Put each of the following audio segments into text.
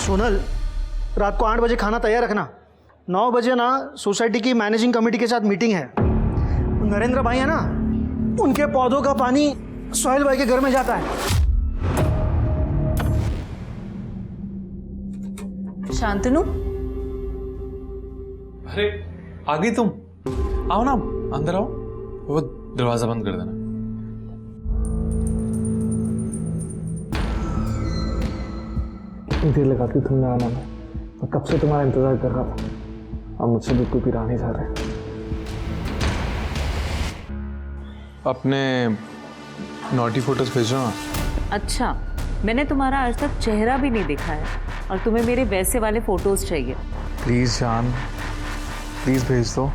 सोनल, रात को 8 बजे खाना तैयार रखना। 9 बजे ना सोसाइटी की मैनेजिंग कमेटी के साथ मीटिंग है। नरेंद्र भाई है ना, उनके पौधों का पानी सोहेल भाई के घर में जाता है। शांतनु, अरे आ गई तुम? आओ ना, अंदर आओ। वो दरवाजा बंद कर देना। देर लगाती तुमने आना में। मैं कब से तुम्हारा इंतजार कर रहा था। अब मुझसे बिल्कुल भी रहा नहीं जा रहे। अपने नॉटी फोटोज भेजो ना। अच्छा, मैंने तुम्हारा आज तक चेहरा भी नहीं देखा है और तुम्हें मेरे वैसे वाले फोटोज चाहिए। प्लीज जान, प्लीज भेज दो।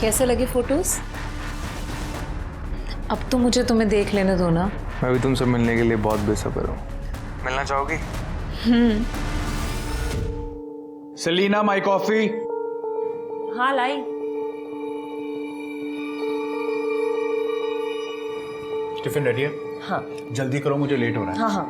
कैसे लगे फोटोज? अब तो मुझे तुम्हें देख लेने दो ना। मैं भी तुमसे मिलने के लिए बहुत बेसब्र हूँ। मिलना चाहोगी? Selina, my coffee. हाँ लाई। टिफिन रेडी है? हाँ जल्दी करो, मुझे लेट हो रहा है। हाँ हाँ।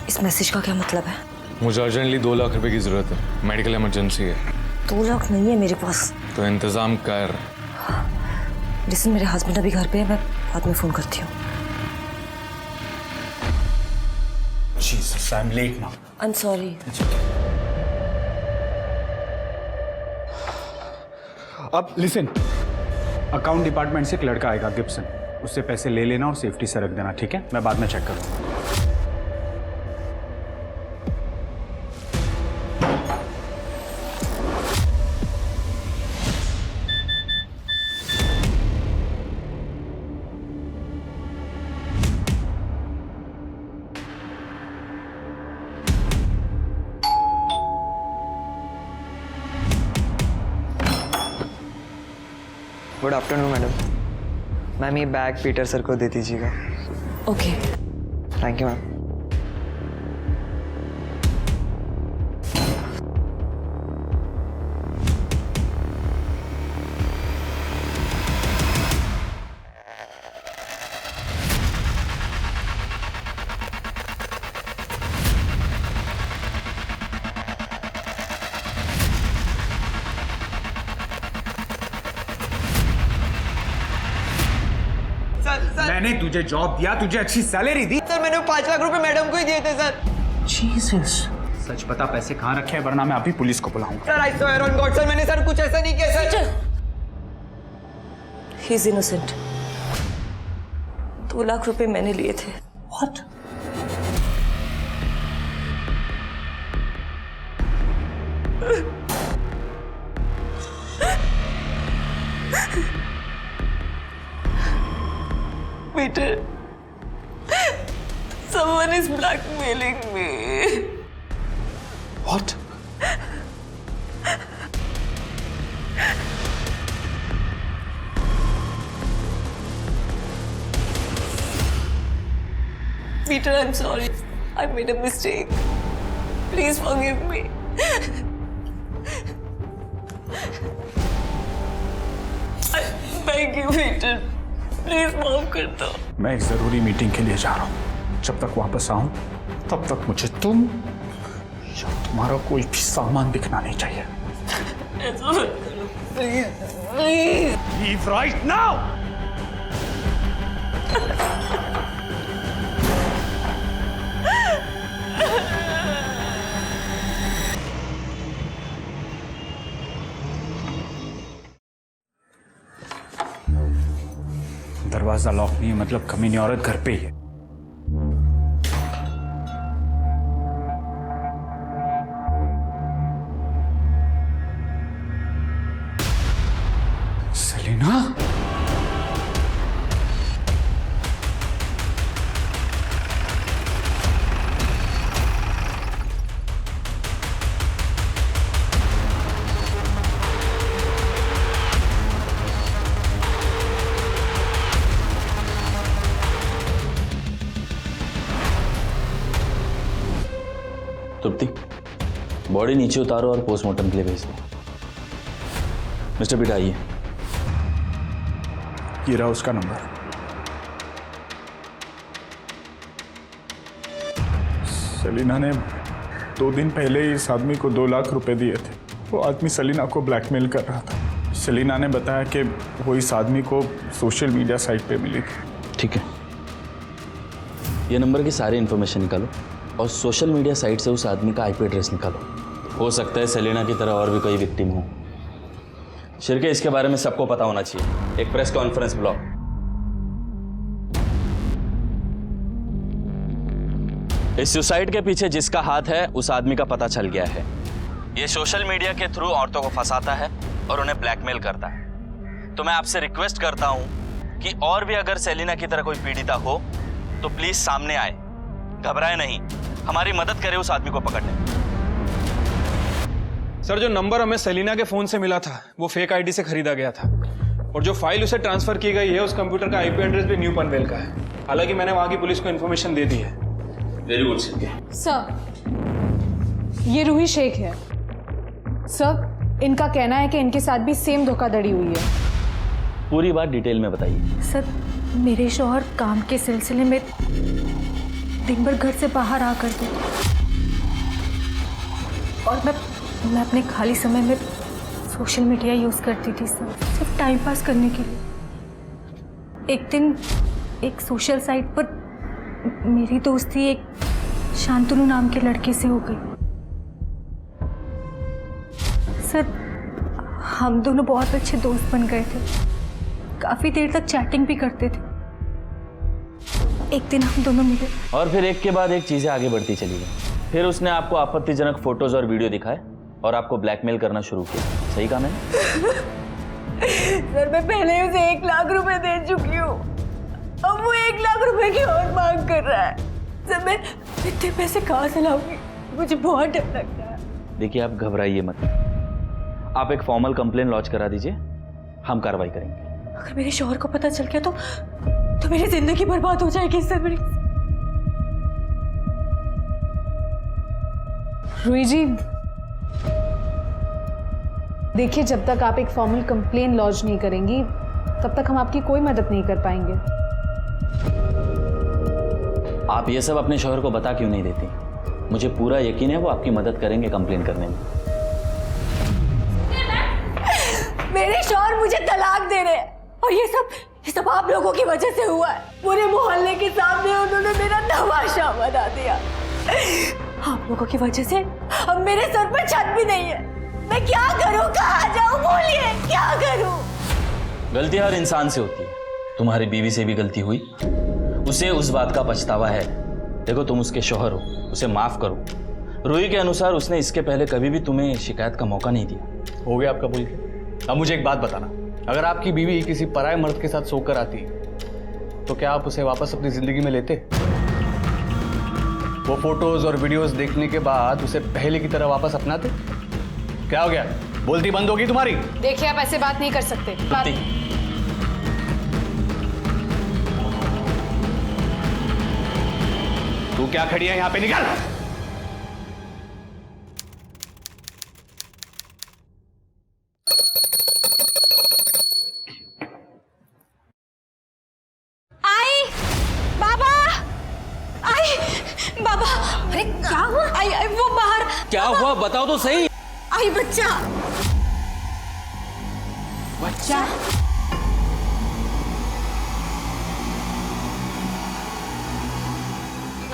इस मैसेज का क्या मतलब है? मुझे अर्जेंटली 2 लाख रुपए की जरूरत है। मेडिकल इमरजेंसी है। 2 लाख नहीं है मेरे पास। तो इंतजाम कर। लिसन, मेरे हस्बैंड अभी घर पे है, मैं बाद में फोन करती हूँ। Jesus, I am late now. I am sorry. अब लिसन, अकाउंट डिपार्टमेंट से एक लड़का आएगा, गिब्सन। उससे पैसे ले लेना और सेफ्टी से रख देना, ठीक है? मैं बाद में चेक करूँगा। Good afternoon madam. मैम ये बैग पीटर सर को दे दीजिएगा। ओके। Thank you ma'am. मैंने तुझे जॉब दिया, तुझे अच्छी सैलरी दी। सर मैंने 5 लाख रुपए मैडम को ही दिए थे सर। जीसस, सच बता पैसे कहाँ रखे हैं, वरना मैं अभी पुलिस को बुलाऊंगा। Sir I swear on God sir, मैंने सर कुछ ऐसा नहीं किया sir. He is innocent. 2 lakh रुपए मैंने लिए थे। What? Peter, someone is blackmailing me. What? Peter, I'm sorry. I made a mistake. Please forgive me. I beg you, Peter. Please माफ कर दो। मैं एक जरूरी मीटिंग के लिए जा रहा हूँ। जब तक वापस आऊं तब तक मुझे तुम या तुम्हारा कोई भी सामान दिखना नहीं चाहिए। ऐसा मत करो, please please. Leave right now. दरवाजा लॉक नहीं है, मतलब कमीनी औरत घर पे ही है। सेलिना, तृप्ति, बॉडी नीचे उतारो और पोस्टमार्टम के लिए भेज दो। मिस्टर पीटर आइए। ये रहा उसका नंबर। सेलिना ने 2 दिन पहले ही इस आदमी को 2 लाख रुपए दिए थे। वो आदमी सेलिना को ब्लैकमेल कर रहा था। सेलिना ने बताया कि वो इस आदमी को सोशल मीडिया साइट पे मिली थी। ठीक है, ये नंबर की सारी इन्फॉर्मेशन निकालो और सोशल मीडिया साइट से उस आदमी का आईपी एड्रेस निकालो। हो सकता है सेलिना की तरह और भी कोई विक्टिम हो। शिरके, इसके बारे में सबको पता होना चाहिए। एक प्रेस कॉन्फ्रेंस बुलाओ। इस सुसाइड के पीछे जिसका हाथ है उस आदमी का पता चल गया है। ये सोशल मीडिया के थ्रू औरतों को फंसाता है और उन्हें ब्लैकमेल करता है। तो मैं आपसे रिक्वेस्ट करता हूं कि और भी अगर सेलिना की तरह कोई पीड़िता हो तो प्लीज सामने आए, घबराए नहीं, हमारी मदद करे उस आदमी को पकड़ने। सर, जो नंबर हमें सेलिना के फोन से मिला था वो फेक आईडी से खरीदा गया था, और जो फाइल उसे ट्रांसफर की गई है उस कंप्यूटर का आईपी एड्रेस भी न्यू पनवेल का है। हालांकि मैंने वहां की पुलिस को इन्फॉर्मेशन दे दी है। Very good Shirke. सर, ये रूही शेख है। सर, इनका कहना है कि इनके साथ भी सेम धोखाधड़ी हुई है। पूरी बात डिटेल में बताइए। सर, मेरे शौहर काम के सिलसिले में दिन भर घर से बाहर आ करते थे और मैं अपने खाली समय में सोशल मीडिया यूज़ करती थी सर, सिर्फ टाइम पास करने के लिए। एक दिन एक सोशल साइट पर मेरी दोस्ती एक शांतनु नाम के लड़के से हो गई। सर, हम दोनों बहुत अच्छे दोस्त बन गए थे, काफ़ी देर तक चैटिंग भी करते थे। एक दिन हम दोनों मिले और फिर एक के बाद एक चीजें आगे बढ़ती चली गई। फिर उसने आपको आपत्तिजनक फोटोज और वीडियो दिखाए और आपको ब्लैकमेल करना शुरू किया। सही कहा मैंने? सर, मैं पहले उसे 1 लाख रुपए दे चुकी हूँ, अब वो 1 लाख रुपए की और मांग कर रहा है। सर, मैं इतने पैसे कहाँ से लाऊंगी? मुझे बहुत डर लगता है। देखिए, आप घबराइए मत। आप एक फॉर्मल कंप्लेन लॉन्च करा दीजिए, हम कार्रवाई करेंगे। अगर मेरे शौहर को पता चल गया तो मेरी जिंदगी बर्बाद हो जाएगी सर। मेरी रूही जी, देखिए, जब तक आप एक फॉर्मल कंप्लेन लॉन्च नहीं करेंगी तब तक हम आपकी कोई मदद नहीं कर पाएंगे। आप ये सब अपने शौहर को बता क्यों नहीं देती? मुझे पूरा यकीन है वो आपकी मदद करेंगे कंप्लेन करने में। मेरे शौहर मुझे तलाक दे रहे हैं और ये सब आप लोगों की वजह से हुआ है। पूरे मोहल्ले के सामने उन्होंने मेरा तमाशा बना दिया। आप लोगों की वजह से अब मेरे सर पर छत भी नहीं है। मैं क्या करूं, कहाँ जाऊं, बोलिए क्या करूं? गलती हर इंसान से होती है। तुम्हारी बीवी से भी गलती हुई, उसे उस बात का पछतावा है। देखो, तुम उसके शौहर हो, उसे माफ करो। रूही के अनुसार उसने इसके पहले कभी भी तुम्हें शिकायत का मौका नहीं दिया। हो गया आपका बोल के। अब मुझे एक बात बताना, अगर आपकी बीवी किसी पराये मर्द के साथ सोकर आती तो क्या आप उसे वापस अपनी जिंदगी में लेते? वो फोटोज और वीडियोस देखने के बाद उसे पहले की तरह वापस अपनाते? क्या हो गया, बोलती बंद होगी तुम्हारी? देखिए, आप ऐसे बात नहीं कर सकते। तू क्या खड़ी है यहाँ पे, निकल! बाबा, अरे क्या हुआ? आई वो बाहर। क्या हुआ बताओ तो सही। आई बच्चा।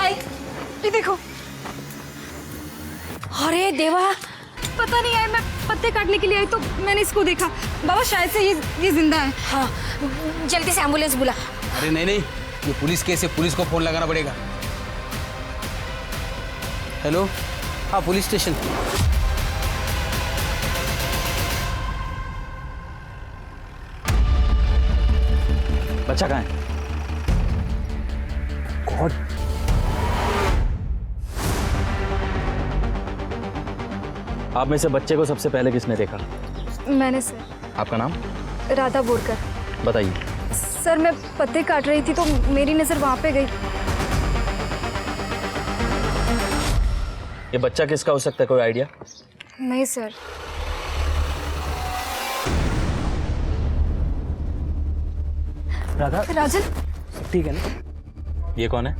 आई, ये देखो। अरे देवा, पता नहीं यार, मैं पत्ते काटने के लिए आई तो मैंने इसको देखा। बाबा, शायद से ये जिंदा है। हाँ, जल्दी से एम्बुलेंस बुला। अरे नहीं, ये पुलिस केस है, पुलिस को फोन लगाना पड़ेगा। हेलो, हाँ, पुलिस स्टेशन। बच्चा कहाँ है? गॉड, आप में से बच्चे को सबसे पहले किसने देखा? मैंने सर। आपका नाम? राधा बोरकर। बताइए। सर, मैं पत्ते काट रही थी तो मेरी नज़र वहाँ पे गई। ये बच्चा किसका हो सकता है, कोई आइडिया? नहीं सर। राधा राजन, ठीक है ना? ये कौन है?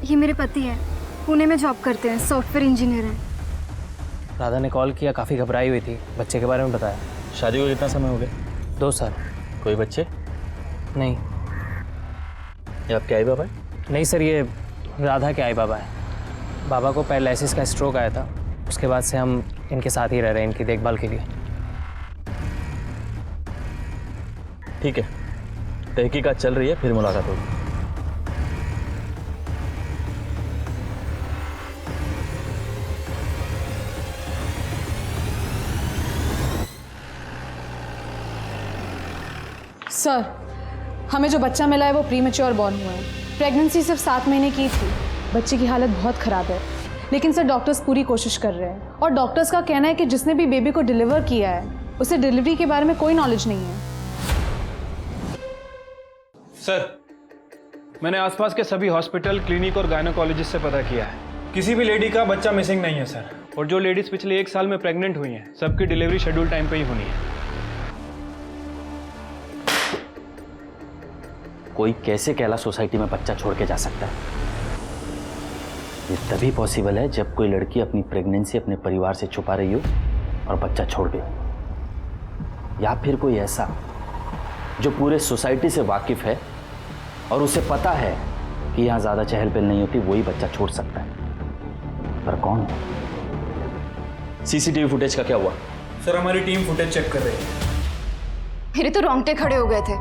ये मेरे पति हैं, पुणे में जॉब करते हैं, सॉफ्टवेयर इंजीनियर हैं। राधा ने कॉल किया, काफ़ी घबराई हुई थी, बच्चे के बारे में बताया। शादी को कितना समय हो गया? 2 साल। कोई बच्चे? नहीं ये आपके आई बाबा है? नहीं सर, ये राधा के आई बाबा है। बाबा को पैरालिसिस का स्ट्रोक आया था, उसके बाद से हम इनके साथ ही रह रहे हैं इनकी देखभाल के लिए। ठीक है, तहकीकात चल रही है, फिर मुलाकात होगी। सर, हमें जो बच्चा मिला है वो प्रीमेच्योर बॉर्न हुआ है। प्रेगनेंसी सिर्फ 7 महीने की थी। बच्चे की हालत बहुत ख़राब है, लेकिन सर डॉक्टर्स पूरी कोशिश कर रहे हैं और डॉक्टर्स का कहना है कि जिसने भी बेबी को डिलीवर किया है उसे डिलीवरी के बारे में कोई नॉलेज नहीं है। सर, मैंने आसपास के सभी हॉस्पिटल, क्लिनिक और गायनोकोलॉजिस्ट से पता किया है, किसी भी लेडी का बच्चा मिसिंग नहीं है सर। और जो लेडीज पिछले 1 साल में प्रेग्नेंट हुई हैं, सबकी डिलीवरी शेड्यूल टाइम पे ही होनी है। कोई कैसे कैलाश सोसाइटी में बच्चा छोड़ के जा सकता है? ये तभी पॉसिबल है जब कोई लड़की अपनी प्रेगनेंसी अपने परिवार से छुपा रही हो और बच्चा छोड़ गई, या फिर कोई ऐसा जो पूरे सोसाइटी से वाकिफ है और उसे पता है कि यहाँ ज़्यादा चहल पहल नहीं होती, वही बच्चा छोड़ सकता है। पर कौन है? सीसीटीवी फुटेज का क्या हुआ? सर, हमारी टीम फुटेज चेक कर रही है। मेरे तो रोंगटे खड़े हो गए थे।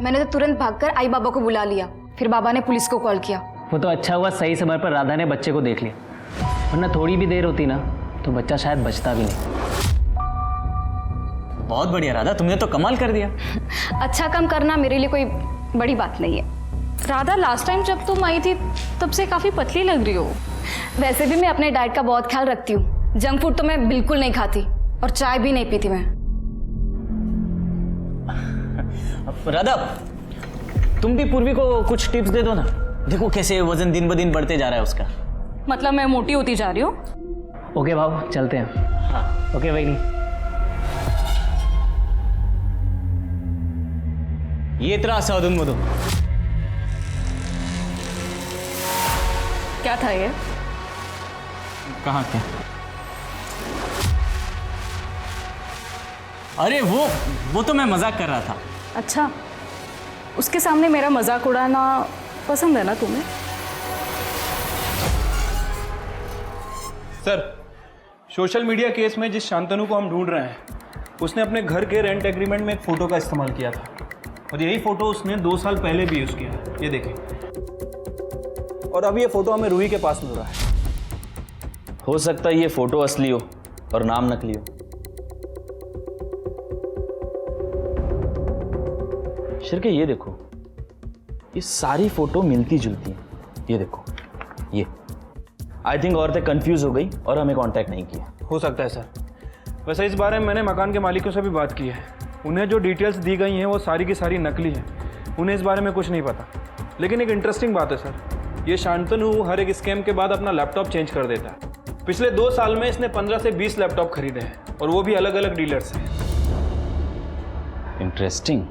मैंने तो तुरंत भागकर आई बाबा को बुला लिया, फिर बाबा ने पुलिस को कॉल किया। वो तो अच्छा हुआ सही समय पर राधा ने बच्चे को देख लिया, वरना थोड़ी भी देर होती ना तो बच्चा शायद बचता भी नहीं। बहुत बढ़िया राधा, तुमने तो कमाल कर दिया। अच्छा काम करना मेरे लिए कोई बड़ी बात नहीं है। राधा, लास्ट टाइम जब तुम आई थी तब से काफ़ी पतली लग रही हो। वैसे भी मैं अपने डाइट का बहुत ख्याल रखती हूँ। जंक फूड तो मैं बिल्कुल नहीं खाती और चाय भी नहीं पीती मैं। राधा, तुम भी पूर्वी को कुछ टिप्स दे दो ना। देखो कैसे वजन दिन ब दिन बढ़ते जा रहा है उसका। मतलब मैं मोटी होती जा रही हूँ? ओके भाव, चलते हैं। हाँ ओके भाई। नहीं ये तेरा असाधुन मधु क्या था ये? कहाँ क्या? अरे वो तो मैं मजाक कर रहा था। अच्छा, उसके सामने मेरा मजाक उड़ाना पसंद है ना तुम्हें? सर, सोशल मीडिया केस में जिस शांतनु को हम ढूंढ रहे हैं, उसने अपने घर के रेंट एग्रीमेंट में एक फ़ोटो का इस्तेमाल किया था और यही फ़ोटो उसने 2 साल पहले भी यूज़ किया। ये देखिए, और अब ये फ़ोटो हमें रूही के पास मिल रहा है। हो सकता है ये फोटो असली हो और नाम नकली हो। शिरके, ये देखो, ये सारी फोटो मिलती जुलती हैं। ये देखो, ये आई थिंक औरतें कंफ्यूज हो गई और हमें कांटेक्ट नहीं किया। हो सकता है सर। वैसे इस बारे में मैंने मकान के मालिकों से भी बात की है। उन्हें जो डिटेल्स दी गई हैं वो सारी की सारी नकली हैं। उन्हें इस बारे में कुछ नहीं पता। लेकिन एक इंटरेस्टिंग बात है सर, ये शांतनु हर एक स्कैम के बाद अपना लैपटॉप चेंज कर देता है। पिछले 2 साल में इसने 15 से 20 लैपटॉप खरीदे हैं और वो भी अलग अलग डीलर से। इंटरेस्टिंग।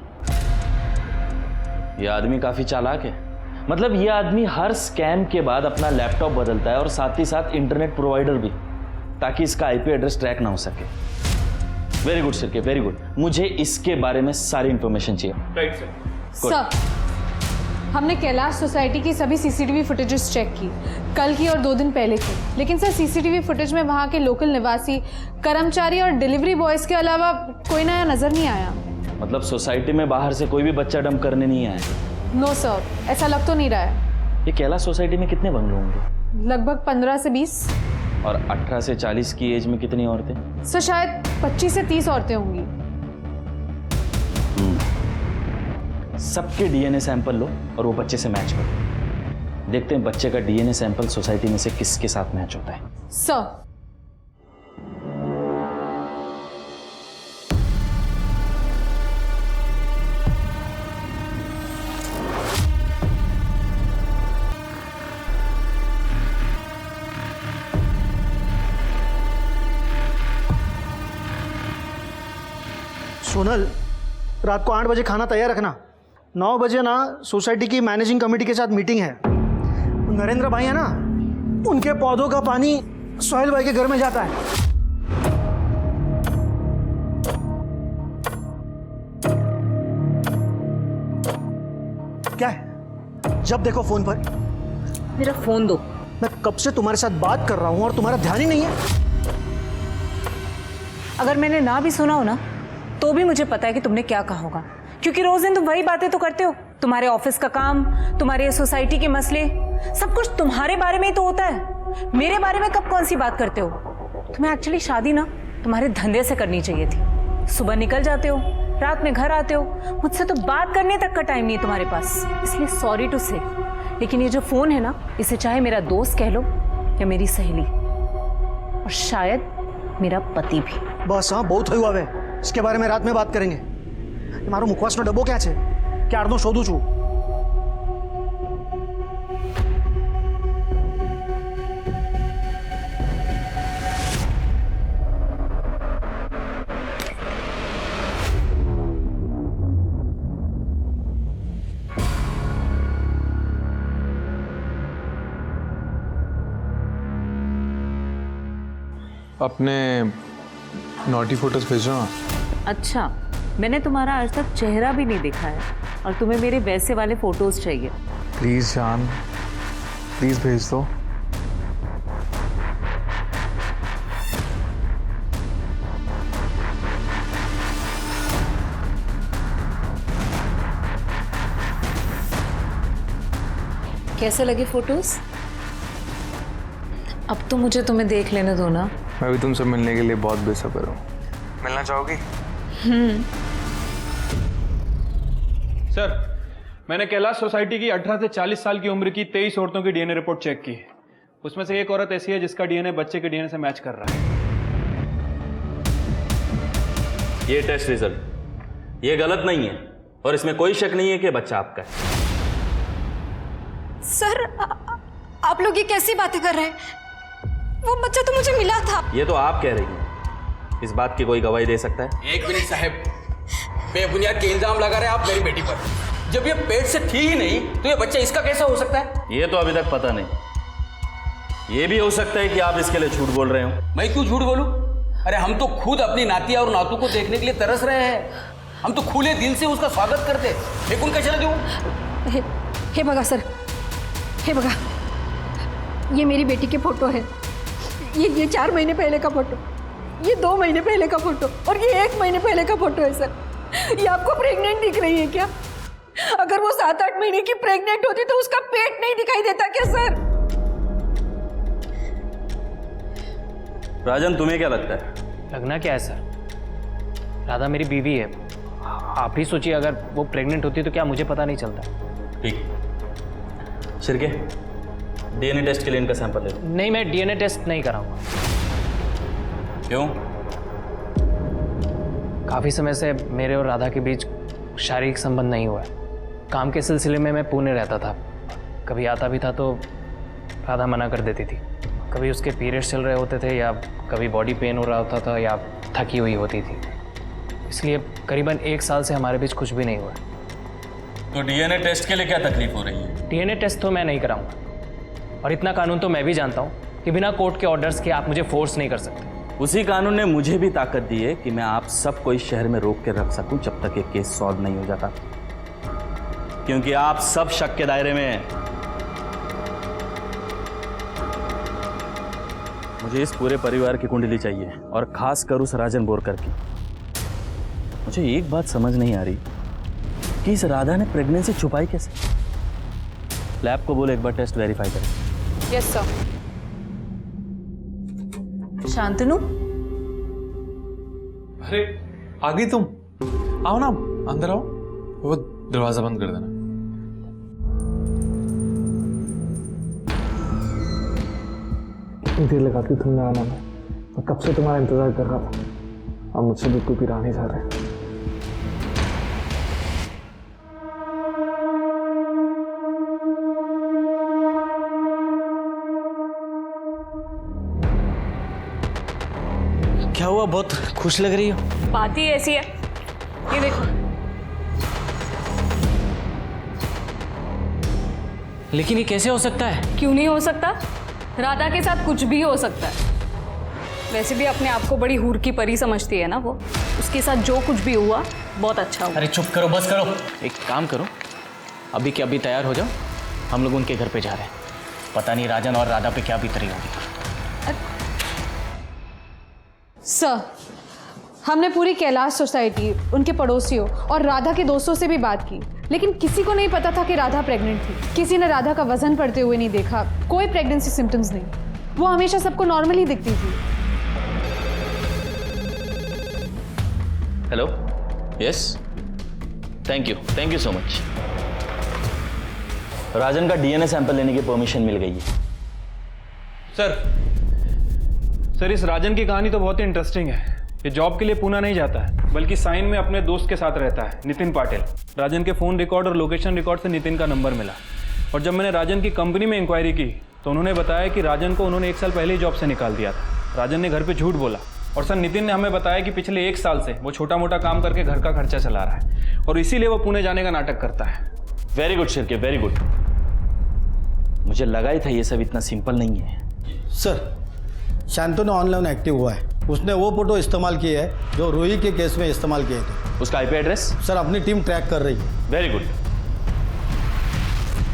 ये आदमी काफी चालाक है। मतलब ये आदमी हर स्कैम के बाद अपना लैपटॉप बदलता है और साथ ही साथ इंटरनेट प्रोवाइडर भी, ताकि इसका आईपी एड्रेस ट्रैक ना हो सके। Very good Shirke, very good. मुझे इसके बारे में सारी इंफॉर्मेशन चाहिए। Right sir. सर, हमने कैलाश सोसाइटी की सभी सीसीटीवी फुटेजेस चेक की, कल की और 2 दिन पहले की। लेकिन सर, सीसीटीवी फुटेज में वहाँ के लोकल निवासी, कर्मचारी और डिलीवरी बॉयज़ के अलावा कोई नया नज़र नहीं आया। मतलब सोसाइटी में बाहर से कोई भी बच्चा डंप करने नहीं आया? नो सर, ऐसा लग तो नहीं रहा है। ये कैलाश सोसाइटी में कितने बंगलो होंगे? लगभग 15 से 20। और 18 से 40 की एज में कितनी औरतें? सर, शायद 25 से 30 औरतें होंगी। सबके डीएनए सैंपल लो और वो बच्चे से मैच करो। देखते हैं बच्चे का डीएनए सैंपल सोसाइटी में से किसके साथ मैच होता है। सर, सोनल, रात को 8 बजे खाना तैयार रखना। 9 बजे ना सोसाइटी की मैनेजिंग कमेटी के साथ मीटिंग है। नरेंद्र भाई है ना, उनके पौधों का पानी सोहेल भाई के घर में जाता है। क्या है? जब देखो फोन पर। मेरा फोन दो। मैं कब से तुम्हारे साथ बात कर रहा हूं और तुम्हारा ध्यान ही नहीं है। अगर मैंने ना भी सुना हो ना तो भी मुझे पता है कि तुमने क्या कहा होगा, क्योंकि रोज दिन तुम वही बातें तो करते हो। तुम्हारे ऑफिस का काम, तुम्हारे सोसाइटी के मसले, सब कुछ तुम्हारे बारे में ही तो होता है। मेरे बारे में कब कौन सी बात करते हो? तुम्हें एक्चुअली शादी ना तुम्हारे धंधे से करनी चाहिए थी। सुबह निकल जाते हो, रात में घर आते हो, मुझसे तो बात करने तक का टाइम नहीं है तुम्हारे पास। इसलिए सॉरी टू से, लेकिन ये जो फोन है ना, इसे चाहे मेरा दोस्त कह लो या मेरी सहेली, और शायद मेरा पति भी। बस हाँ, बहुत हुआ वे। इसके बारे में रात में बात करेंगे। मारो मुखवास नो डब्बो क्या छे? क्यारनो शोधू छू। अपने नॉटी फोटोज भेजो ना। अच्छा, मैंने तुम्हारा आज तक चेहरा भी नहीं देखा है और तुम्हें मेरे वैसे वाले फोटोज चाहिए। प्लीज़ जान, प्लीज़ भेज दो। कैसे लगे फोटोज? अब तो मुझे तुम्हें देख लेने दो ना। मैं भी तुमसे मिलने के लिए बहुत बेसब्र हूँ। मिलना चाहोगी? सर, मैंने कैलाश सोसाइटी की 18 से 40 साल की उम्र की 23 औरतों की डीएनए रिपोर्ट चेक की है। उसमें से एक औरत ऐसी है जिसका डीएनए बच्चे के डीएनए से मैच कर रहा है। ये टेस्ट रिजल्ट ये गलत नहीं है और इसमें कोई शक नहीं है कि बच्चा आपका है। सर, आप लोग ये कैसी बातें कर रहे हैं? वो बच्चा तो मुझे मिला था। ये तो आप कह रही हैं, इस बात की कोई गवाही दे सकता है? एक मिनट साहब, बेबुनियाद के इल्जाम लगा रहे हैं आप मेरी बेटी पर। जब ये पेट से थी ही नहीं तो ये बच्चा इसका कैसा हो सकता है? ये तो अभी तक पता नहीं। ये भी हो सकता है कि आप इसके लिए झूठ बोल रहे हो। मैं क्यों झूठ बोलूं? अरे हम तो खुद अपनी नातिया और नातू को देखने के लिए तरस रहे हैं। हम तो खुले दिल से उसका स्वागत करते। फेंकून कशाला देऊ? हे बघा सर, हे बघा, ये मेरी बेटी के फोटो है। ये 4 महीने पहले का फोटो, ये 2 महीने पहले का फोटो, और ये 1 महीने पहले का फोटो है सर। ये आपको प्रेग्नेंट दिख रही है क्या? अगर वो 7-8 महीने की प्रेग्नेंट होती तो उसका पेट नहीं दिखाई देता क्या सर? राजन, तुम्हें क्या लगता है? लगना क्या है सर, राधा मेरी बीवी है। आप ही सोचिए, अगर वो प्रेग्नेंट होती तो क्या मुझे पता नहीं चलता? ठीक, शिरके डीएनए टेस्ट के लिए इनका सैंपल ले लो। नहीं, मैं डीएनए टेस्ट नहीं कराऊंगा। क्यों? काफ़ी समय से मेरे और राधा के बीच शारीरिक संबंध नहीं हुआ है। काम के सिलसिले में मैं पुणे रहता था, कभी आता भी था तो राधा मना कर देती थी। कभी उसके पीरियड्स चल रहे होते थे, या कभी बॉडी पेन हो रहा होता था, या थकी हुई होती थी। इसलिए करीबन 1 साल से हमारे बीच कुछ भी नहीं हुआ। तो डीएनए टेस्ट के लिए क्या तकलीफ हो रही है? डीएनए टेस्ट तो मैं नहीं कराऊंगा, और इतना कानून तो मैं भी जानता हूँ कि बिना कोर्ट के ऑर्डर्स के आप मुझे फोर्स नहीं कर सकते। उसी कानून ने मुझे भी ताकत दी है कि मैं आप सबको इस शहर में रोक के रख सकूं जब तक ये केस सॉल्व नहीं हो जाता, क्योंकि आप सब शक के दायरे में हैं। मुझे इस पूरे परिवार की कुंडली चाहिए, और खास कर उस राजन बोरकर की। मुझे एक बात समझ नहीं आ रही कि इस राधा ने प्रेगनेंसी छुपाई कैसे। लैब को बोलो एक बार टेस्ट वेरीफाई करें। Yes sir. शांतनु, अरे आ गई तुम? आओ ना, अंदर आओ। वो दरवाजा बंद कर देना। इतनी देर लगा दी तुमने आना में। मैं कब से तुम्हारा इंतजार कर रहा था। अब मुझसे बिल्कुल भी नहीं जा रहे। क्या हुआ, बहुत खुश लग रही हो? बात ही ऐसी है, ये देखो। लेकिन ये कैसे हो सकता है? क्यों नहीं हो सकता? राधा के साथ कुछ भी हो सकता है। वैसे भी अपने आप को बड़ी हूर की परी समझती है ना वो। उसके साथ जो कुछ भी हुआ बहुत अच्छा हुआ। अरे चुप करो, बस करो। एक काम करो, अभी के अभी तैयार हो जाओ, हम लोग उनके घर पे जा रहे हैं। पता नहीं राजन और राधा पे क्या बीत रही होगी। सर, हमने पूरी कैलाश सोसाइटी, उनके पड़ोसियों और राधा के दोस्तों से भी बात की, लेकिन किसी को नहीं पता था कि राधा प्रेग्नेंट थी। किसी ने राधा का वजन बढ़ते हुए नहीं देखा, कोई प्रेगनेंसी सिम्टम्स नहीं। वो हमेशा सबको नॉर्मल ही दिखती थी। Hello, yes, thank you so much. Rajan का डीएनए सैंपल लेने की परमिशन मिल गई है। सर इस राजन की कहानी तो बहुत ही इंटरेस्टिंग है। ये जॉब के लिए पूना नहीं जाता है, बल्कि साइन में अपने दोस्त के साथ रहता है, नितिन पाटिल। राजन के फ़ोन रिकॉर्ड और लोकेशन रिकॉर्ड से नितिन का नंबर मिला, और जब मैंने राजन की कंपनी में इंक्वायरी की तो उन्होंने बताया कि राजन को उन्होंने 1 साल पहले ही जॉब से निकाल दिया था। राजन ने घर पे झूठ बोला, और सर नितिन ने हमें बताया कि पिछले 1 साल से वो छोटा मोटा काम करके घर का खर्चा चला रहा है, और इसीलिए वो पुणे जाने का नाटक करता है। Very good Shirke, very good. मुझे लगा ही था ये सब इतना सिंपल नहीं है। सर, शांतनु ऑनलाइन एक्टिव हुआ है। उसने वो फोटो इस्तेमाल किए है जो रूही के केस में इस्तेमाल किए थे। उसका आईपी एड्रेस? सर, अपनी टीम ट्रैक कर रही है। Very good.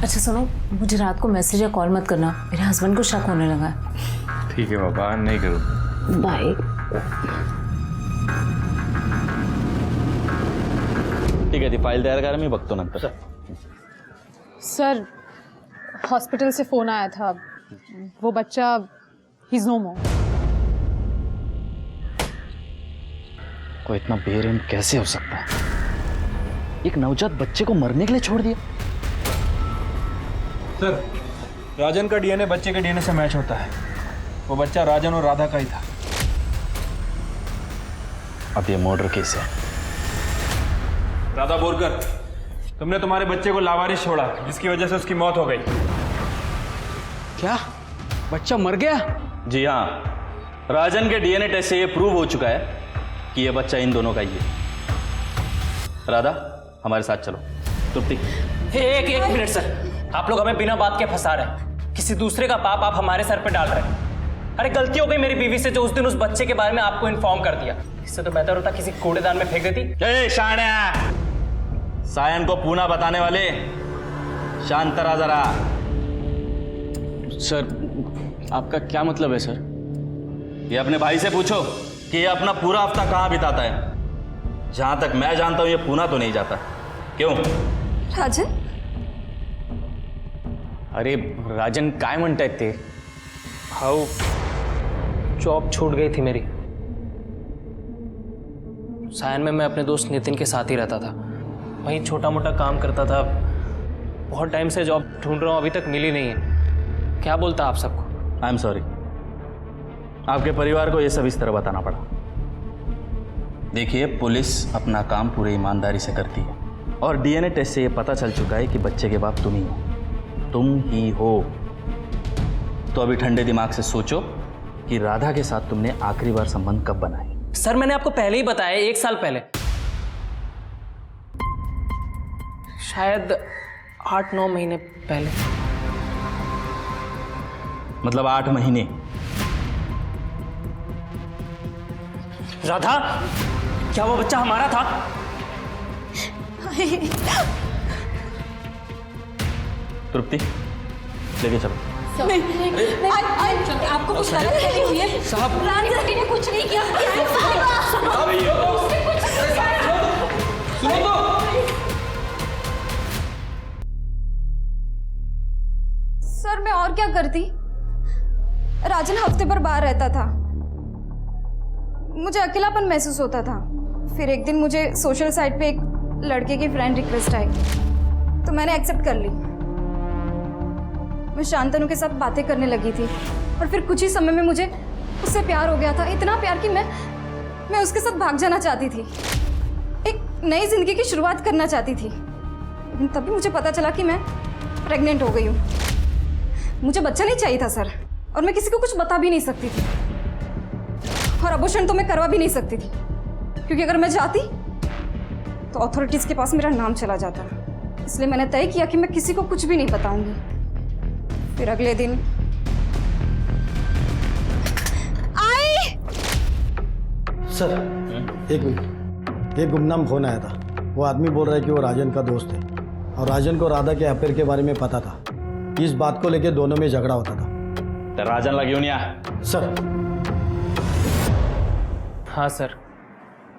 अच्छा सुनो, मुझे रात को मैसेज या कॉल मत करना, मेरे हस्बैंड को शक होने लगा है। ठीक है बाबा, नहीं करूँ। बाय। ठीक आहे, ती फाईल तयार करा, मी बघतो नंतर। सर, हॉस्पिटल से फ़ोन आया था, वो बच्चा he's no more। कोई इतना बेरहम कैसे हो सकता है? एक नवजात बच्चे को मरने के लिए छोड़ दिया। सर, राजन का डीएनए बच्चे के डीएनए से मैच होता है। वो बच्चा राजन और राधा का ही था। अब ये मर्डर केस है। राधा बोरकर, तुमने तुम्हारे बच्चे को लावारिस छोड़ा, जिसकी वजह से उसकी मौत हो गई। क्या? बच्चा मर गया? जी हाँ, राजन के डीएनए टेस्ट से ये प्रूव हो चुका है कि ये बच्चा इन दोनों का ही है। राधा, हमारे साथ चलो। तृप्ति। एक मिनट सर, आप लोग हमें बिना बात के फंसा रहे हैं। किसी दूसरे का पाप आप हमारे सर पे डाल रहे हैं। अरे गलती हो गई मेरी बीवी से, जो उस दिन उस बच्चे के बारे में आपको इन्फॉर्म कर दिया। इससे तो बेहतर होता किसी कूड़ेदान में फेंक देती। ए शाण्या, सायन को पूना बताने वाले, शांत रहा जरा। सर, आपका क्या मतलब है सर? ये अपने भाई से पूछो कि ये अपना पूरा हफ्ता कहाँ बिताता है। जहां तक मैं जानता हूं ये पूना तो नहीं जाता। क्यों? राजन? अरे राजन काय म्हणतायत ते? हाउ जॉब छूट गई थी मेरी। सायन में मैं अपने दोस्त नितिन के साथ ही रहता था, वहीं छोटा मोटा काम करता था। बहुत टाइम से जॉब ढूंढ रहा हूँ, अभी तक मिली नहीं है। क्या बोलता आप सबको? आई एम सॉरी, आपके परिवार को ये सब इस तरह बताना पड़ा। देखिए, पुलिस अपना काम पूरी ईमानदारी से करती है, और डीएनए टेस्ट से ये पता चल चुका है कि बच्चे के बाप तुम ही हो। तुम ही हो। तो अभी ठंडे दिमाग से सोचो कि राधा के साथ तुमने आखिरी बार संबंध कब बनाए। सर, मैंने आपको पहले ही बताया, 1 साल पहले, शायद 8-9 महीने पहले। मतलब 8 महीने? राधा, क्या वो बच्चा हमारा था? तृप्ति, लेके चलो। आपको कुछ गलत फहमी हुई है? साहब, रानी ने कुछ नहीं किया। सुनो तो। सर, मैं और क्या करती? राजन हफ्ते भर बाहर रहता था, मुझे अकेलापन महसूस होता था। फिर एक दिन मुझे सोशल साइट पे एक लड़के की फ्रेंड रिक्वेस्ट आई, तो मैंने एक्सेप्ट कर ली। मैं शांतनु के साथ बातें करने लगी थी, और फिर कुछ ही समय में मुझे उससे प्यार हो गया था। इतना प्यार कि मैं उसके साथ भाग जाना चाहती थी, एक नई जिंदगी की शुरुआत करना चाहती थी। लेकिन तभी मुझे पता चला कि मैं प्रेग्नेंट हो गई हूँ। मुझे बच्चा नहीं चाहिए था सर, और मैं किसी को कुछ बता भी नहीं सकती थी, और अबॉर्शन तो मैं करवा भी नहीं सकती थी, क्योंकि अगर मैं जाती तो अथॉरिटीज़ के पास मेरा नाम चला जाता, इसलिए मैंने तय किया कि मैं किसी को कुछ भी नहीं बताऊंगी। फिर अगले दिन सर एक मिनट, एक गुमनाम फोन आया था। वो आदमी बोल रहा है कि वो राजन का दोस्त है और राजन को राधा के अफेयर के बारे में पता था। इस बात को लेकर दोनों में झगड़ा होता था। तो राजन लगी नहीं सर। हाँ सर,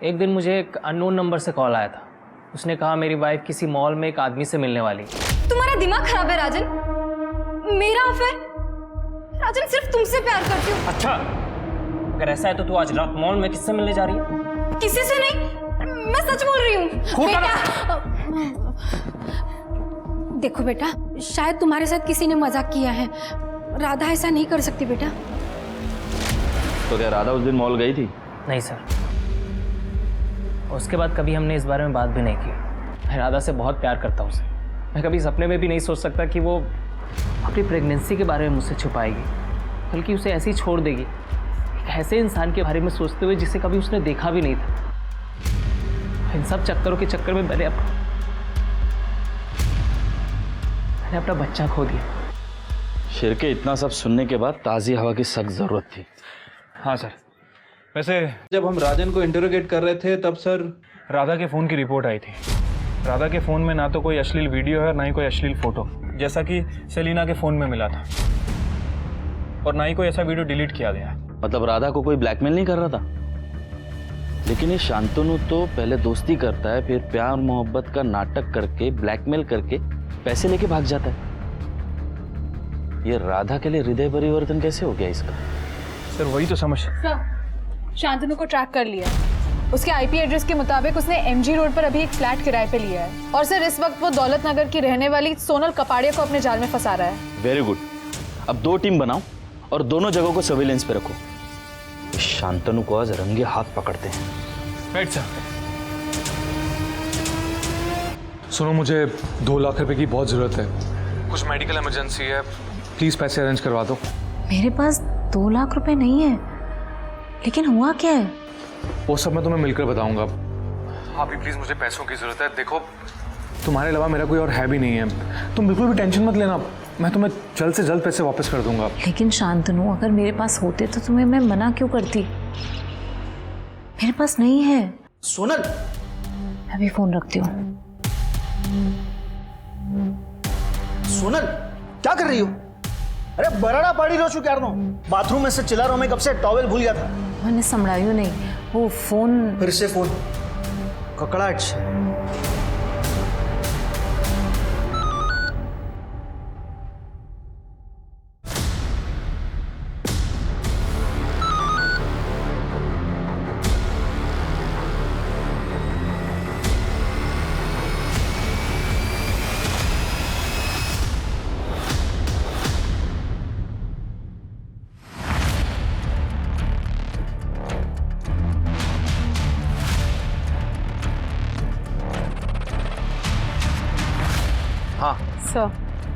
एक दिन मुझे एक अननोन नंबर से कॉल आया था। उसने कहा मेरी वाइफ किसी मॉल में एक आदमी से मिलने वाली। तुम्हारा दिमाग खराब है राजन। मेरा अफेयर? राजन सिर्फ तुमसे प्यार करती हूँ। अच्छा, अगर ऐसा है तो तू आज रात मॉल में किससे मिलने जा रही है? किसी से नहीं, मैं सच बोल रही हूँ। बेटा देखो बेटा, शायद तुम्हारे साथ किसी ने मजाक किया है। राधा ऐसा नहीं कर सकती बेटा। तो क्या राधा उस दिन मॉल गई थी? नहीं सर, उसके बाद कभी हमने इस बारे में बात भी नहीं की। मैं राधा से बहुत प्यार करता हूँ उसे। मैं कभी सपने में भी नहीं सोच सकता कि वो अपनी प्रेगनेंसी के बारे में मुझसे छुपाएगी, बल्कि उसे ऐसे ही छोड़ देगी, एक ऐसे इंसान के बारे में सोचते हुए जिसे कभी उसने देखा भी नहीं था। इन सब चक्करों के चक्कर में मैंने अपना बच्चा खो दिया। शेर के इतना सब सुनने के बाद ताज़ी हवा की सख्त ज़रूरत थी। हाँ सर, वैसे जब हम राजन को इंटरोगेट कर रहे थे तब सर राधा के फ़ोन की रिपोर्ट आई थी। राधा के फ़ोन में ना तो कोई अश्लील वीडियो है, ना ही कोई अश्लील फ़ोटो, जैसा कि सेलिना के फ़ोन में मिला था, और ना ही कोई ऐसा वीडियो डिलीट किया गया। मतलब राधा को कोई ब्लैकमेल नहीं कर रहा था? लेकिन ये शांतनु तो पहले दोस्ती करता है, फिर प्यार मोहब्बत का नाटक करके ब्लैकमेल करके पैसे लेके भाग जाता है। ये राधा के लिए हृदय परिवर्तन कैसे हो गया इसका? सर वही तो समझ। शांतनु को ट्रैक कर लिया। उसके आईपी एड्रेस के मुताबिक उसने एमजी रोड पर अभी एक फ्लैट किराए पे लिया है और सर इस वक्त वो दौलत नगर की रहने वाली सोनल कपाड़िया को अपने जाल में फंसा रहा है। Very good. अब 2 टीम बनाओ और दोनों जगहों को सर्विलेंस पे रखो। शांतनु को आज रंगे हाथ पकड़ते हैं। Right sir. सुनो, मुझे 2 लाख रुपए की बहुत ज़रूरत है। कुछ मेडिकल इमरजेंसी है, प्लीज़ पैसे अरेंज करवा दो। मेरे पास 2 लाख रुपए नहीं है, लेकिन हुआ क्या है? वो सब मैं तुम्हें मिलकर बताऊंगा। आप ही प्लीज़, मुझे पैसों की ज़रूरत है। देखो, तुम्हारे अलावा मेरा कोई और है भी नहीं है। तुम बिल्कुल भी टेंशन मत लेना, मैं तुम्हें जल्द से जल्द पैसे वापस कर दूंगा। लेकिन शांतनु, अगर मेरे पास होते तो तुम्हें मैं मना क्यों करती? मेरे पास नहीं है। सोनल, अभी फोन रखती हूँ। सोनल क्या कर रही हो? अरे बराड़ा पाड़ी रो चुके यार। बाथरूम में से चिल्ला रहा हूं मैं कब से, टॉवेल भूल गया था। मैंने संभळायो नहीं, वो फोन फिर से फोन ककड़ाहट। हाँ सर,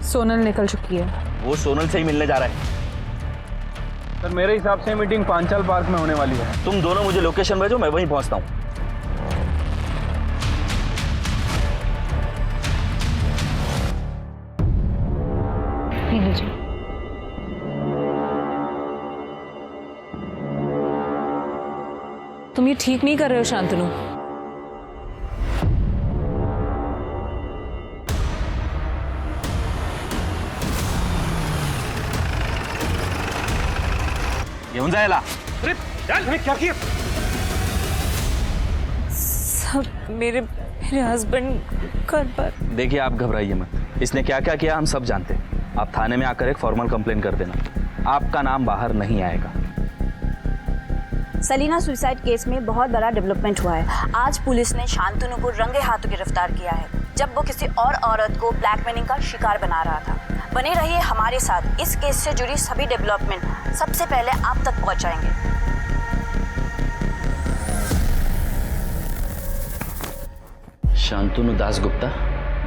सोनल निकल चुकी है। वो सोनल से ही मिलने जा रहा है। सर मेरे हिसाब से मीटिंग पांचाल पार्क में होने वाली है। तुम दोनों मुझे लोकेशन भेजो, मैं वहीं पहुंचता हूँ। तुम ये ठीक नहीं कर रहे हो शांतनु। येऊन जायला। अरे यार, मैंने क्या किया? सब मेरे हस्बैंड का बात। देखिए, आप घबराइए मत। इसने क्या क्या किया हम सब जानते हैं। आप थाने में आकर एक फॉर्मल कंप्लेन कर देना। आपका नाम बाहर नहीं आएगा। सलीना सुसाइड केस में बहुत बड़ा डेवलपमेंट हुआ है। आज पुलिस ने शांतनु को रंगे हाथों गिरफ्तार किया है, जब वो किसी और औरत को ब्लैकमेलिंग का शिकार बना रहा था। बने रहिए हमारे साथ, इस केस से जुड़ी सभी डेवलपमेंट सबसे पहले आप तक पहुंचाएंगे। शांतनु दास गुप्ता।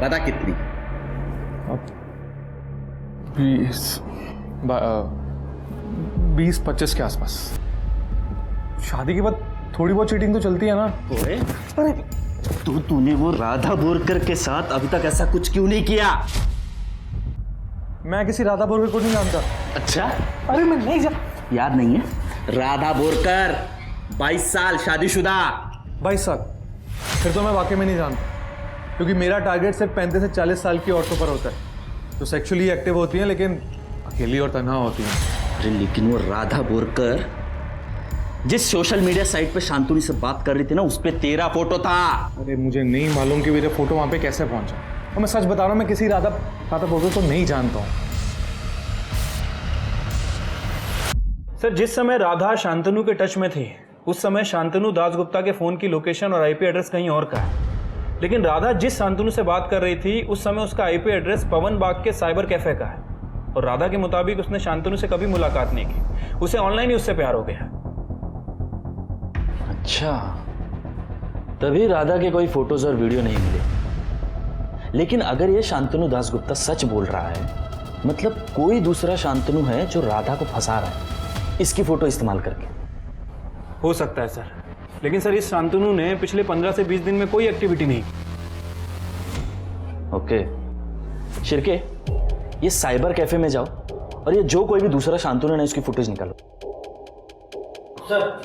बता कितनी? 20-25 के आसपास। शादी के बाद थोड़ी बहुत चीटिंग तो चलती है ना। ओए, अरे तो तूने वो राधा बोरकर के साथ अभी तक ऐसा कुछ क्यों नहीं किया? मैं किसी राधा बोरकर को नहीं जानता। अच्छा, अरे मैं नहीं याद नहीं है? राधा बोरकर, 22 साल, शादीशुदा। 22 साल? फिर तो मैं वाकई में नहीं जानता, क्योंकि मेरा टारगेट सिर्फ 35 से 40 साल की औरतों पर होता है जो सेक्सुअली एक्टिव होती हैं लेकिन अकेली और तन्हा होती हैं। अरे लेकिन वो राधा बोरकर जिस सोशल मीडिया साइट पे शांतनु से बात कर रही थी ना, उस पे तेरा फोटो था। अरे मुझे नहीं मालूम कि मेरा फोटो वहां पे कैसे पहुंचा, और मैं सच बता रहा हूँ, मैं किसी राधा बोरकर को नहीं जानता हूँ। सर, जिस समय राधा शांतनु के टच में थी उस समय शांतनु दासगुप्ता के फोन की लोकेशन और आईपी एड्रेस कहीं और का है, लेकिन राधा जिस शांतनु से बात कर रही थी उस समय उसका आईपी एड्रेस पवन बाग के साइबर कैफे का है, और राधा के मुताबिक उसने शांतनु से कभी मुलाकात नहीं की, उसे ऑनलाइन ही उससे प्यार हो गया। अच्छा, तभी राधा के कोई फोटोज और वीडियो नहीं मिले। लेकिन अगर ये शांतनु दासगुप्ता सच बोल रहा है, मतलब कोई दूसरा शांतनु है जो राधा को फंसा रहा है इसकी फोटो इस्तेमाल करके। हो सकता है सर, लेकिन सर इस शांतनु ने पिछले 15 से 20 दिन में कोई एक्टिविटी नहीं की। ओके शिरके, ये साइबर कैफे में जाओ और ये जो कोई भी दूसरा शांतनु है उसकी फुटेज निकालो। सर,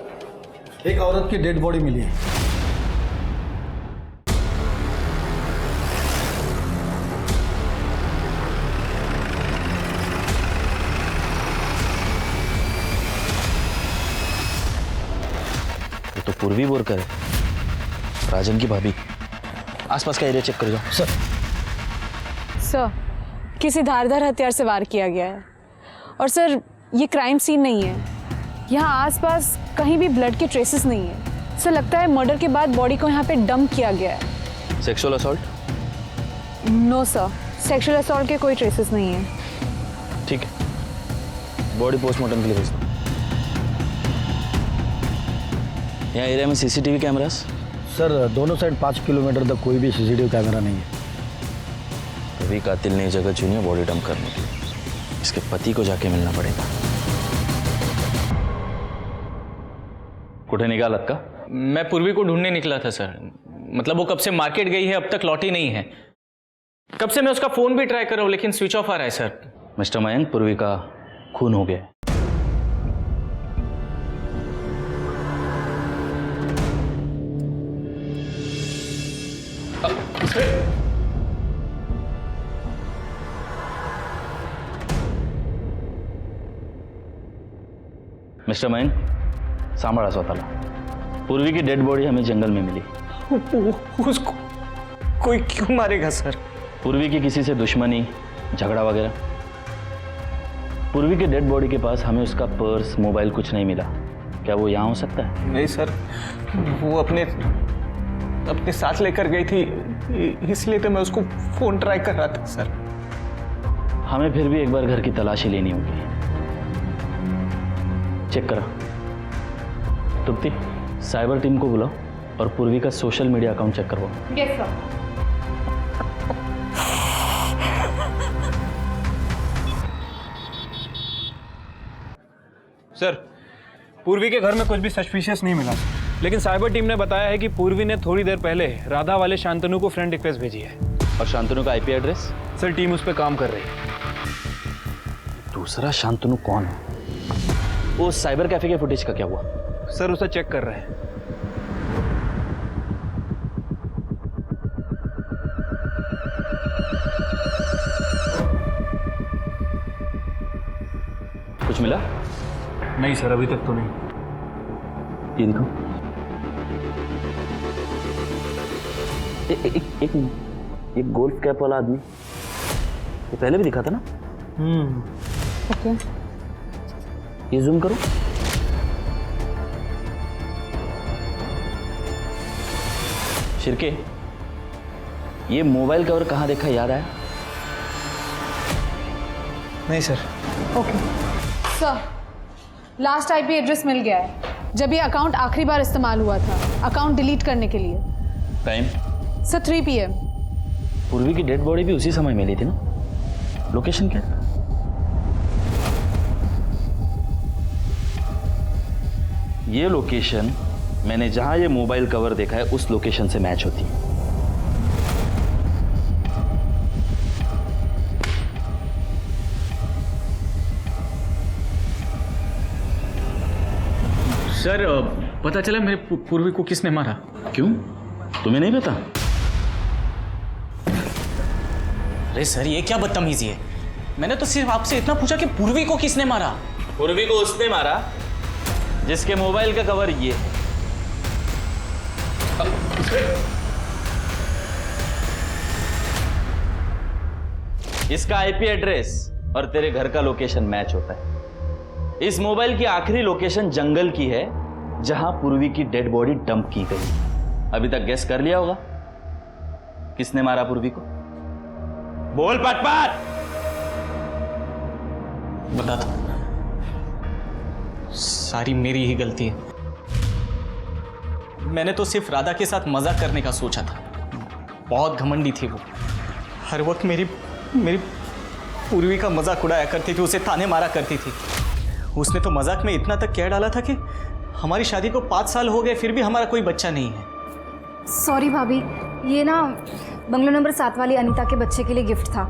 एक औरत की डेड बॉडी मिली है। ये तो पूर्वी बोरकर है, राजन की भाभी। आसपास का एरिया चेक कर जाओ। सर, किसी धारदार हथियार से वार किया गया है, और सर ये क्राइम सीन नहीं है। यहाँ आसपास कहीं भी ब्लड के ट्रेसेस नहीं है। सर लगता है मर्डर के बाद बॉडी को यहाँ पे डंप किया गया है। Sexual assault? No sir, sexual assault के कोई ट्रेसेस नहीं है। ठीक है, बॉडी पोस्टमार्टम के लिए भेज दो। यहाँ एरिया में सीसीटीवी कैमरास? सर, दोनों साइड 5 किलोमीटर तक कोई भी सीसीटीवी कैमरा नहीं है। तभी कातिल ने जगह चुनी है बॉडी डंप करने के लिए। इसके पति को जाके मिलना पड़ेगा। कुठे निकालत का? मैं पूर्वी को ढूंढने निकला था सर। मतलब वो कब से मार्केट गई है, अब तक लौटी नहीं है। कब से मैं उसका फोन भी ट्राई कर रहा हूँ लेकिन स्विच ऑफ आ रहा है सर। मिस्टर मयंक, पूर्वी का खून हो गया। मिस्टर मयंक, सांभाळा स्वतःला। पूर्वी की डेड बॉडी हमें जंगल में मिली। उसको कोई क्यों मारेगा सर? पूर्वी की किसी से दुश्मनी, झगड़ा वगैरह? पूर्वी के डेड बॉडी के पास हमें उसका पर्स, मोबाइल कुछ नहीं मिला। क्या वो यहाँ हो सकता है? नहीं सर, वो अपने साथ लेकर गई थी, इसलिए तो मैं उसको फोन ट्राई कर रहा था सर। हमें फिर भी एक बार घर की तलाशी लेनी होगी। चेक करा। तुप्ती, साइबर टीम को बुलाओ और पूर्वी का सोशल मीडिया अकाउंट चेक करवाओ। Yes sir. सर, पूर्वी के घर में कुछ भी सस्पिशियस नहीं मिला, लेकिन साइबर टीम ने बताया है कि पूर्वी ने थोड़ी देर पहले राधा वाले शांतनु को फ्रेंड रिक्वेस्ट भेजी है। और शांतनु का आईपी एड्रेस? सर, टीम उस पर काम कर रही है। दूसरा शांतनु कौन है? वो साइबर कैफे के फुटेज का क्या हुआ? सर, उसे चेक कर रहे हैं। कुछ मिला? नहीं सर, अभी तक तो नहीं। ये दिखाओ। एक ये गोल्फ कैप वाला आदमी, ये पहले भी दिखा था ना? ओके। ये जूम करो। शिरके, ये मोबाइल कवर कहाँ देखा, याद आया? नहीं sir. Okay sir, last IP address मिल गया है जब ये अकाउंट आखिरी बार इस्तेमाल हुआ था, अकाउंट डिलीट करने के लिए। टाइम? Sir 3 PM। पूर्वी की डेड बॉडी भी उसी समय मिली थी ना? लोकेशन क्या? ये लोकेशन मैंने जहां ये मोबाइल कवर देखा है उस लोकेशन से मैच होती है। सर पता चला मेरे पूर्वी को किसने मारा। क्यों, तुम्हें नहीं पता? अरे सर ये क्या बदतमीजी है। मैंने तो सिर्फ आपसे इतना पूछा कि पूर्वी को किसने मारा। पूर्वी को उसने मारा जिसके मोबाइल का कवर ये है। इसका आईपी एड्रेस और तेरे घर का लोकेशन मैच होता है। इस मोबाइल की आखिरी लोकेशन जंगल की है जहां पूर्वी की डेड बॉडी डंप की गई। अभी तक गेस कर लिया होगा किसने मारा पूर्वी को? बोल पटपट। बता दो। सारी मेरी ही गलती है। मैंने तो सिर्फ राधा के साथ मजाक करने का सोचा था। बहुत घमंडी थी वो। हर वक्त मेरी पूर्वी का मजाक उड़ाया करती थी, उसे ताने मारा करती थी। उसने तो मजाक में इतना तक कह डाला था कि हमारी शादी को 5 साल हो गए फिर भी हमारा कोई बच्चा नहीं है। सॉरी भाभी, ये ना बंगलो नंबर 7 वाली अनीता के बच्चे के लिए गिफ्ट था।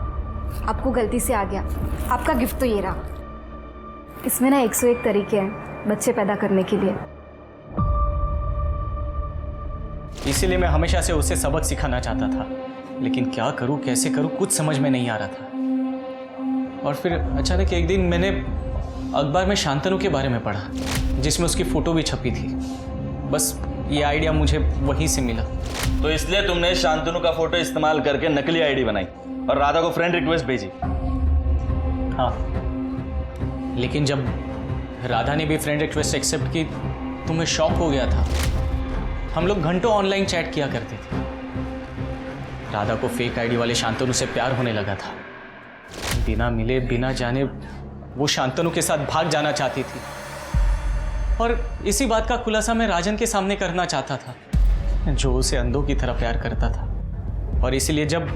आपको गलती से आ गया। आपका गिफ्ट तो ये रहा। इसमें ना 101 तरीके हैं बच्चे पैदा करने के लिए। इसीलिए मैं हमेशा से उसे सबक सिखाना चाहता था, लेकिन क्या करूं कैसे करूं कुछ समझ में नहीं आ रहा था। और फिर अचानक एक दिन मैंने अखबार में शांतनु के बारे में पढ़ा, जिसमें उसकी फोटो भी छपी थी। बस ये आइडिया मुझे वहीं से मिला। तो इसलिए तुमने शांतनु का फोटो इस्तेमाल करके नकली आईडी बनाई और राधा को फ्रेंड रिक्वेस्ट भेजी? हाँ, लेकिन जब राधा ने भी फ्रेंड रिक्वेस्ट एक्सेप्ट की तो मैं शॉक हो गया था। हम लोग घंटों ऑनलाइन चैट किया करते थे। राधा को फेक आईडी वाले शांतनु से प्यार होने लगा था। बिना मिले बिना जाने वो शांतनु के साथ भाग जाना चाहती थी। और इसी बात का खुलासा मैं राजन के सामने करना चाहता था, जो उसे अंधों की तरह प्यार करता था। और इसीलिए जब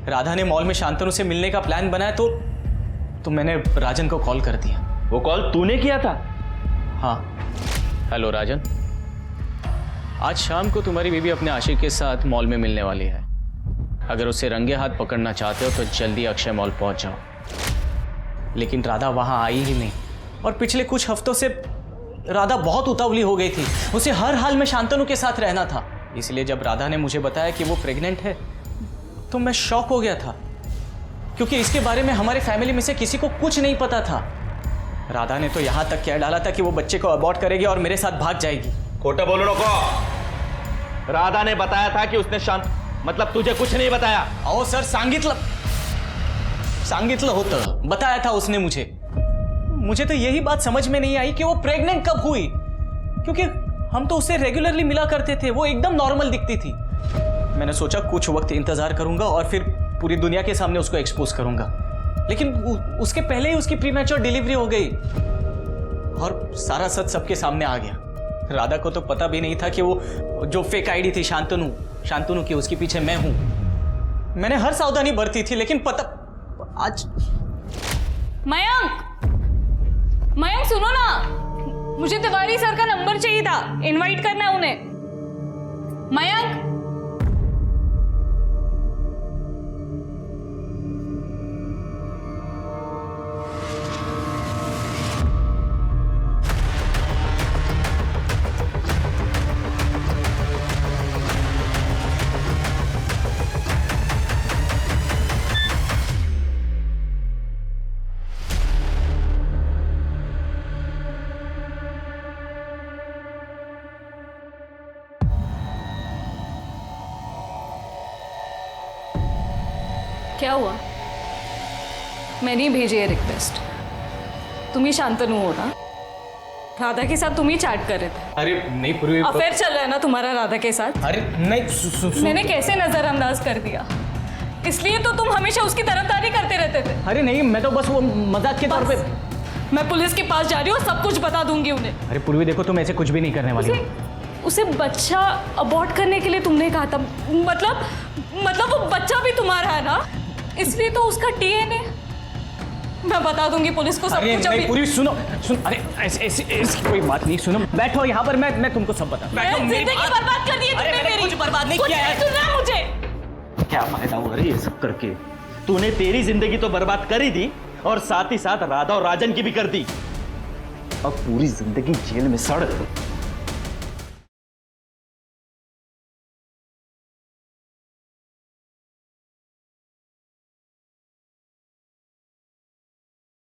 राधा ने मॉल में शांतनु से मिलने का प्लान बनाया तो मैंने राजन को कॉल कर दिया। वो कॉल तूने किया था? हाँ। हेलो राजन, आज शाम को तुम्हारी बीवी अपने आशिक के साथ मॉल में मिलने वाली है। अगर उसे रंगे हाथ पकड़ना चाहते हो तो जल्दी अक्षय मॉल पहुंच जाओ। लेकिन राधा वहां आई ही नहीं। और पिछले कुछ हफ्तों से राधा बहुत उतावली हो गई थी। उसे हर हाल में शांतनु के साथ रहना था। इसलिए जब राधा ने मुझे बताया कि वो प्रेग्नेंट है तो मैं शॉक हो गया था, क्योंकि इसके बारे में हमारे फैमिली में से किसी को कुछ नहीं पता था। राधा ने तो यहां तक कह डाला था कि वो बच्चे को अबॉर्ट करेगी और मेरे साथ भाग जाएगी। खोटा बोलो नको। राधा ने बताया था कि उसने मतलब तुझे कुछ नहीं बताया? अहो सर, सांगितलं होतं, बताया था उसने मुझे तो यही बात समझ में नहीं आई कि वो प्रेग्नेंट कब हुई, क्योंकि हम तो उससे रेगुलरली मिला करते थे। वो एकदम नॉर्मल दिखती थी। मैंने सोचा कुछ वक्त इंतजार करूंगा और फिर पूरी दुनिया के सामने उसको एक्सपोज करूंगा, लेकिन उसके पहले ही उसकी प्रीमैच्योर डिलीवरी हो गई और सारा सच सबके सामने आ गया। राधा को तो पता भी नहीं था कि वो जो फेक आईडी थी शांतनु की, उसके पीछे मैं हूं। मैंने हर सावधानी बरती थी, लेकिन पता आज। मयंक सुनो ना, मुझे तिवारी सर का नंबर चाहिए था, इनवाइट करना है उन्हें। मयंक, क्या हुआ? मैंने ही भेजी है रिक्वेस्ट। तुम ही शांतनु हो ना? राधा के साथ तुम ही चैट कर रहे थे। अरे नहीं पूर्वी, अफेयर चल रहा है ना तुम्हारा राधा के साथ? अरे नहीं, मैंने कैसे नजरअंदाज कर दिया? इसलिए तो तुम हमेशा उसकी तरफदारी करते रहते थे। अरे नहीं, मैं तो बस वो मजाक के तौर पे। मैं पुलिस के पास जा रही हूँ, सब कुछ बता दूंगी उन्हें। अरे पूर्वी देखो, तुम ऐसे कुछ भी नहीं करने वाली हो। उसे बच्चा अबॉर्ट करने के लिए तुमने कहा था, मतलब वो बच्चा भी तुम्हारा है ना, इसलिए तो उसका डीएनए। मैं बता दूंगी पुलिस को सब अरे कुछ। नहीं, अभी पूरी सुनो सुन, अरे ऐसी कोई बात नहीं, सुनो बैठो यहाँ पर, मैं तुमको सब बता। बैठो, मेरी जिंदगी बात- बर्बाद कर दी है अरे तुमने मैंने मेरी। कुछ बर्बाद नहीं कुछ किया है। सुनना है मुझे। क्या फायदा हुआ रे ये सब करके? तूने तेरी जिंदगी तो बर्बाद कर ही दी और साथ ही साथ राधा और राजन की भी कर दी। अब पूरी जिंदगी जेल में सड़